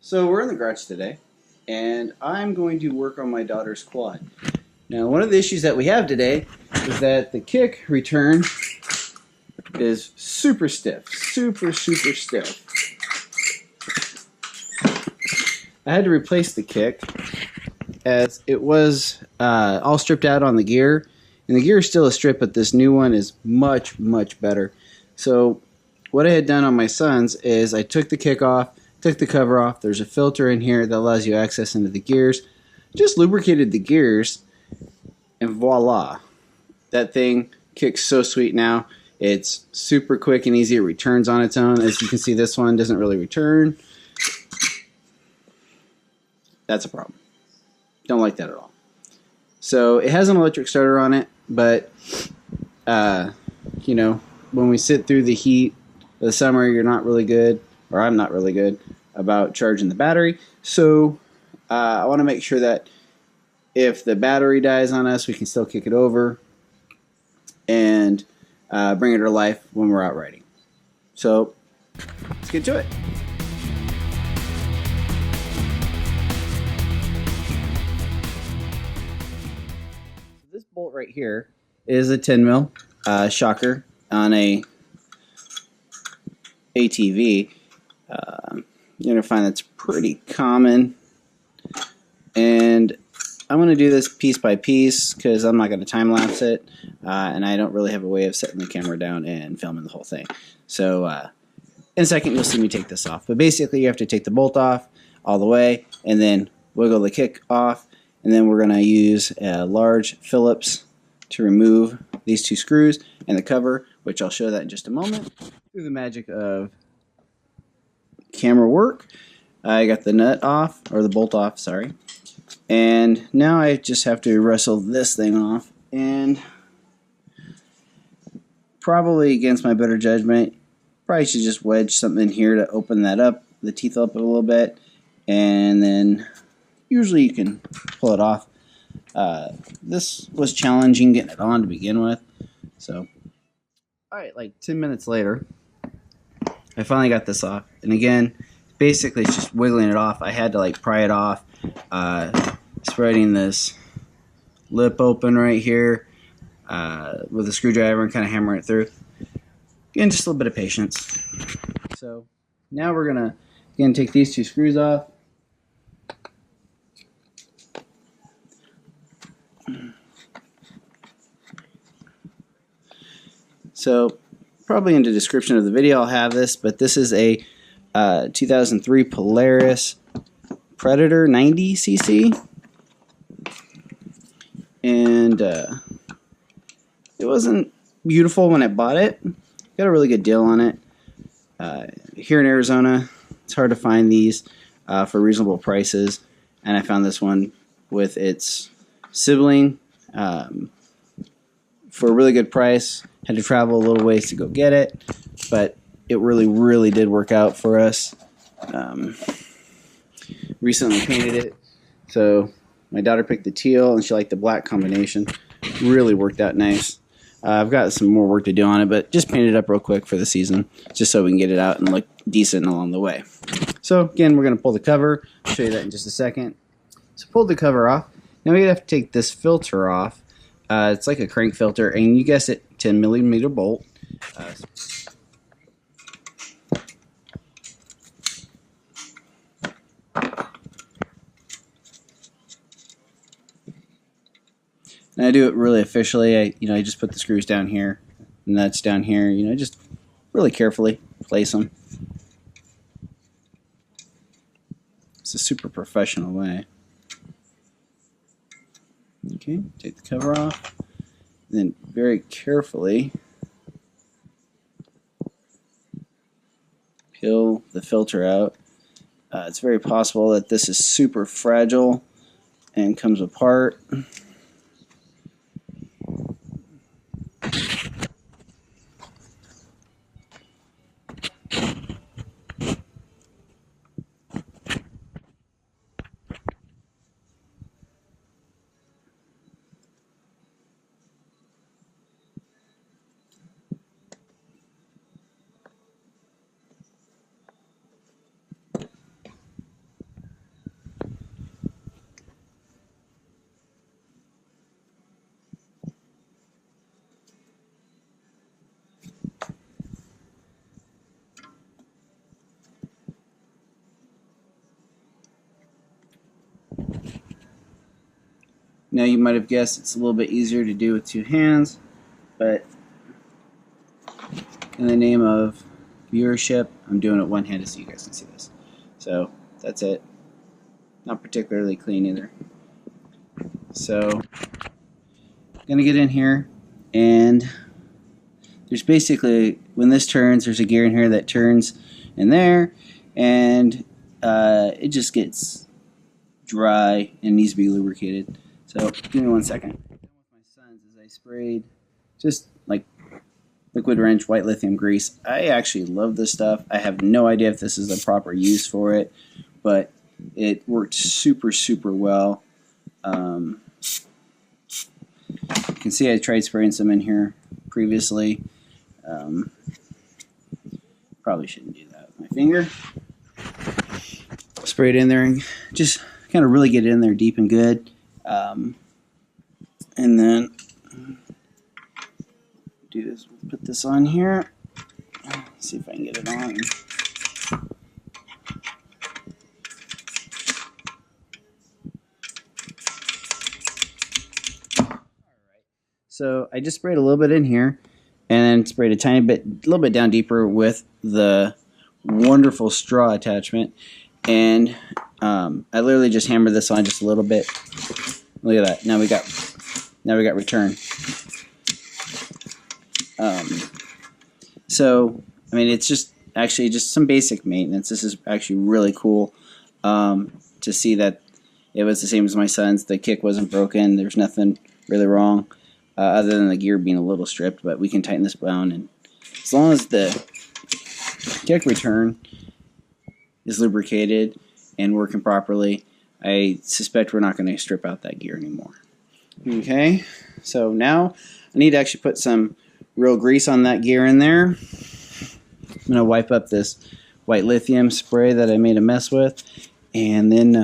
So we're in the garage today, and I'm going to work on my daughter's quad. Now, one of the issues that we have today is that the kick return is super stiff, super stiff. I had to replace the kick as it was all stripped out on the gear, and the gear is still a strip, but this new one is much better. So what I had done on my son's is I took the kick off, took the cover off. There's a filter in here that allows you access into the gears. Just lubricated the gears, and voila. That thing kicks so sweet now. It's super quick and easy. It returns on its own. As you can see, this one doesn't really return. That's a problem. Don't like that at all. So it has an electric starter on it, but you know, when we sit through the heat of the summer, you're not really good, or I'm not really good about charging the battery. So I want to make sure that if the battery dies on us, we can still kick it over and bring it to life when we're out riding. So let's get to it. This bolt right here is a 10 mil shocker on a ATV. You're going to find that's pretty common. And I'm going to do this piece by piece because I'm not going to time lapse it. And I don't really have a way of setting the camera down and filming the whole thing. So in a second you'll see me take this off. But basically you have to take the bolt off all the way and then wiggle the kick off. And then we're going to use a large Phillips to remove these two screws and the cover, which I'll show that in just a moment. Through the magic of camera work, I got the nut off, or the bolt off, sorry. And now I just have to wrestle this thing off. And probably against my better judgment, probably should just wedge something in here to open that up, the teeth up a little bit. And then usually you can pull it off. This was challenging getting it on to begin with. So, alright, like 10 minutes later, I finally got this off. And again, basically it's just wiggling it off. I had to like pry it off, spreading this lip open right here with a screwdriver and kind of hammering it through. Again, just a little bit of patience. So now we're gonna again take these two screws off. So probably in the description of the video I'll have this, but this is a 2003 Polaris Predator 90cc, and it wasn't beautiful when I bought it. Got a really good deal on it. Here in Arizona, it's hard to find these for reasonable prices, and I found this one with its sibling for a really good price. Had to travel a little ways to go get it, but it really did work out for us. Recently painted it, so my daughter picked the teal and she liked the black combination. Really worked out nice. I've got some more work to do on it, but just painted it up real quick for the season, just so we can get it out and look decent along the way. So again, we're going to pull the cover. I'll show you that in just a second. So pulled the cover off. Now we have to take this filter off. It's like a crank filter, and you guessed it, 10 millimeter bolt. And I do it really officially. I just put the screws down here, nuts down here. Just really carefully place them. It's a super professional way. Okay, take the cover off, then very carefully peel the filter out. It's very possible that this is super fragile and comes apart. Now you might have guessed it's a little bit easier to do with two hands, but in the name of viewership, I'm doing it one-handed so you guys can see this. So that's it. Not particularly clean either. So I'm gonna get in here, and there's basically, when this turns, there's a gear in here that turns in there, and it just gets dry and needs to be lubricated. So give me 1 second. With my sons, as I sprayed just like liquid wrench white lithium grease. I actually love this stuff. I have no idea if this is the proper use for it, but it worked super well. You can see I tried spraying some in here previously. Probably shouldn't do that with my finger. Spray it in there and just kind of really get it in there deep and good. And then do this. Put this on here. See if I can get it on. So I just sprayed a little bit in here, and then sprayed a little bit down deeper with the wonderful straw attachment, and I literally just hammered this on just a little bit. Look at that. Now we got return. So I mean, it's just actually just some basic maintenance. This is actually really cool to see that it was the same as my son's. The kick wasn't broken. There's nothing really wrong other than the gear being a little stripped. But we can tighten this down, and as long as the kick return is lubricated and working properly, I suspect we're not going to strip out that gear anymore. Okay, so now I need to actually put some real grease on that gear in there. I'm going to wipe up this white lithium spray that I made a mess with, and then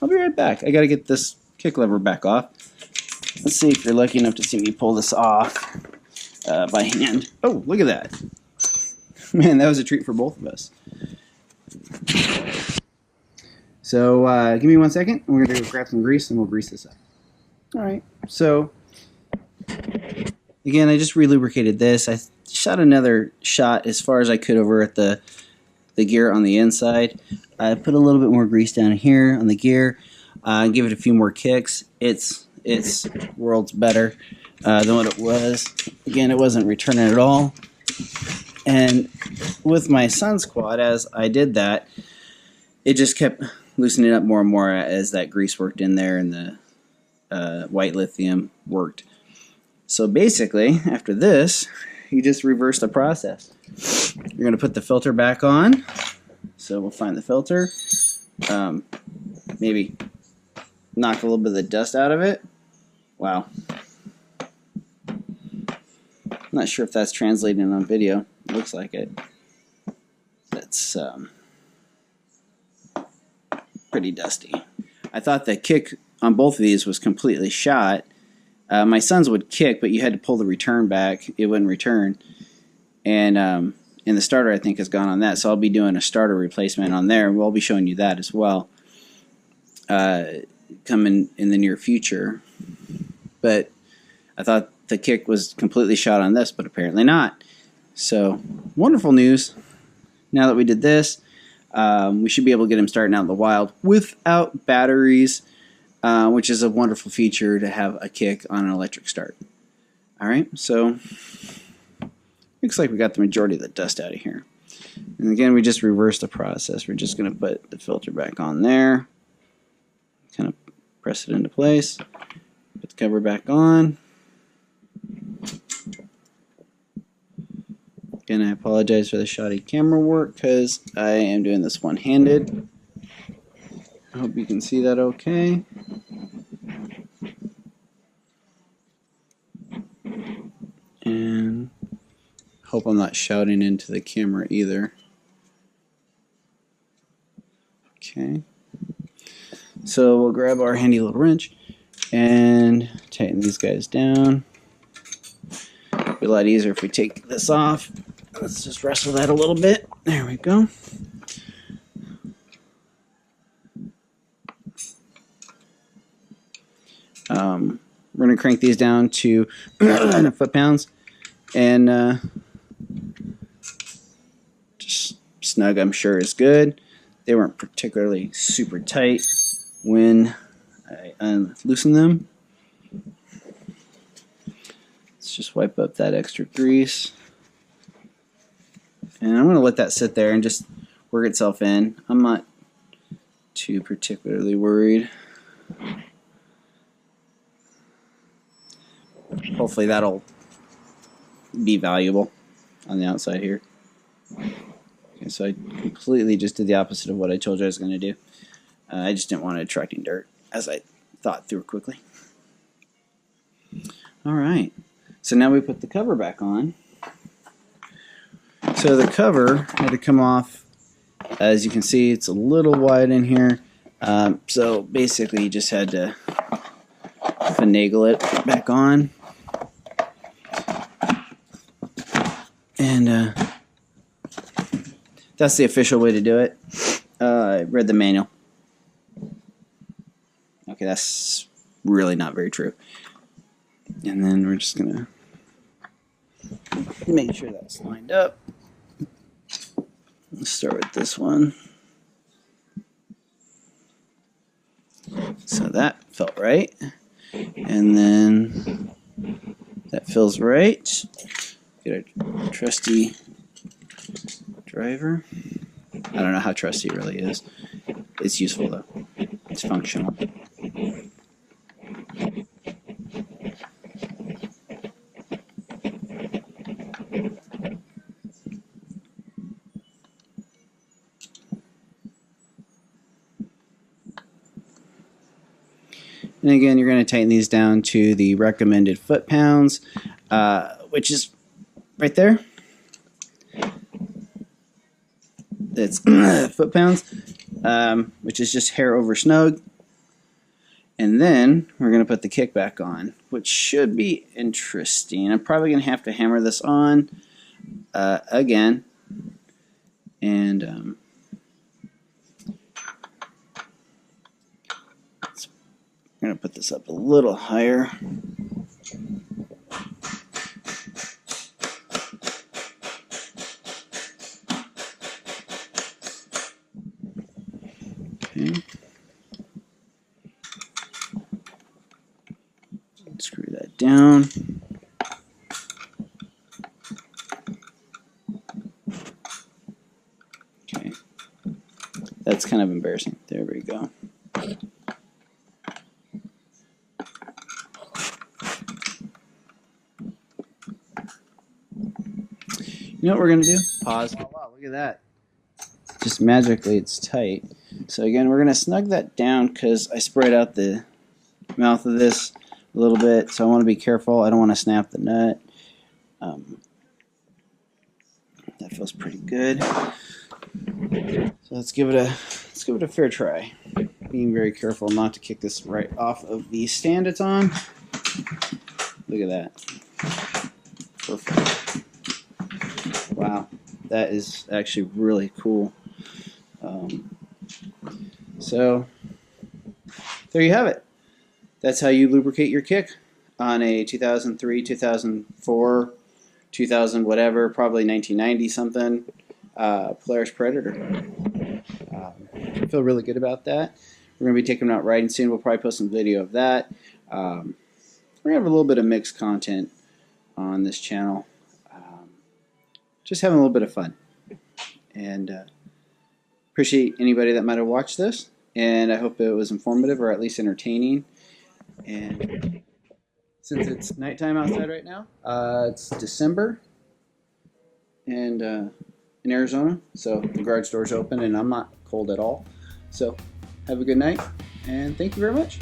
I'll be right back. I got to get this kick lever back off. Let's see if you're lucky enough to see me pull this off by hand. Oh, look at that. Man, that was a treat for both of us. So give me 1 second. We're going to go grab some grease and we'll grease this up. Alright, so again, I just re-lubricated this. I shot another shot as far as I could over at the gear on the inside. I put a little bit more grease down here on the gear. Give it a few more kicks. It's worlds better than what it was. Again, it wasn't returning at all. And with my son's quad, as I did that, it just kept loosening up more and more as that grease worked in there and the white lithium worked. So basically, after this, you just reverse the process. You're going to put the filter back on. So we'll find the filter. Maybe knock a little bit of the dust out of it. Wow. I'm not sure if that's translating on video. It looks like it. That's pretty dusty. I thought the kick on both of these was completely shot. My son's would kick, but you had to pull the return back. It wouldn't return. And the starter, I think, has gone on that. So I'll be doing a starter replacement on there. We'll be showing you that as well coming in the near future. But I thought the kick was completely shot on this, but apparently not. So wonderful news. Now that we did this, we should be able to get him starting out in the wild without batteries, which is a wonderful feature to have a kick on an electric start. Alright, so looks like we got the majority of the dust out of here. And again, we just reverse the process. We're just going to put the filter back on there, kind of press it into place, put the cover back on. Again, I apologize for the shoddy camera work because I am doing this one-handed. I hope you can see that okay. And hope I'm not shouting into the camera either. Okay. So we'll grab our handy little wrench and tighten these guys down. It'll be a lot easier if we take this off. Let's just wrestle that a little bit. There we go. We're going to crank these down to foot-pounds, and just snug, I'm sure, is good. They weren't particularly super tight when I unloosened them. Let's just wipe up that extra grease. And I'm going to let that sit there and just work itself in. I'm not too particularly worried. Hopefully that'll be valuable on the outside here. Okay, so I completely just did the opposite of what I told you I was going to do. I just didn't want it attracting dirt, as I thought through quickly. Alright, so now we put the cover back on. So the cover had to come off. As you can see, it's a little wide in here. So basically you just had to finagle it back on. And that's the official way to do it. I read the manual. Okay, that's really not very true. And then we're just going to make sure that's lined up. Let's start with this one. So that felt right. And then that feels right. Get a trusty driver. I don't know how trusty it really is. It's useful though. It's functional. And again, you're going to tighten these down to the recommended foot-pounds, which is right there. It's foot-pounds, which is just hair over snug. And then we're going to put the kick back on, which should be interesting. I'm probably going to have to hammer this on again. And I'm going to put this up a little higher. Okay. Screw that down. Okay. That's kind of embarrassing. There we go. You know what we're going to do? Pause. Oh, wow, look at that. Just magically it's tight. So again, we're going to snug that down because I sprayed out the mouth of this a little bit, so I want to be careful. I don't want to snap the nut. That feels pretty good. So let's give it a fair try. Being very careful not to kick this right off of the stand it's on. Look at that. Perfect. Wow, that is actually really cool. So there you have it. That's how you lubricate your kick on a 2003, 2004, 2000 whatever, probably 1990 something Polaris Predator. I feel really good about that. We're going to be taking them out riding soon. We'll probably post some video of that. We're going to have a little bit of mixed content on this channel. Just having a little bit of fun. And appreciate anybody that might have watched this. And I hope it was informative or at least entertaining. And since it's nighttime outside right now, it's December and in Arizona, so the garage door's open and I'm not cold at all. So have a good night and thank you very much.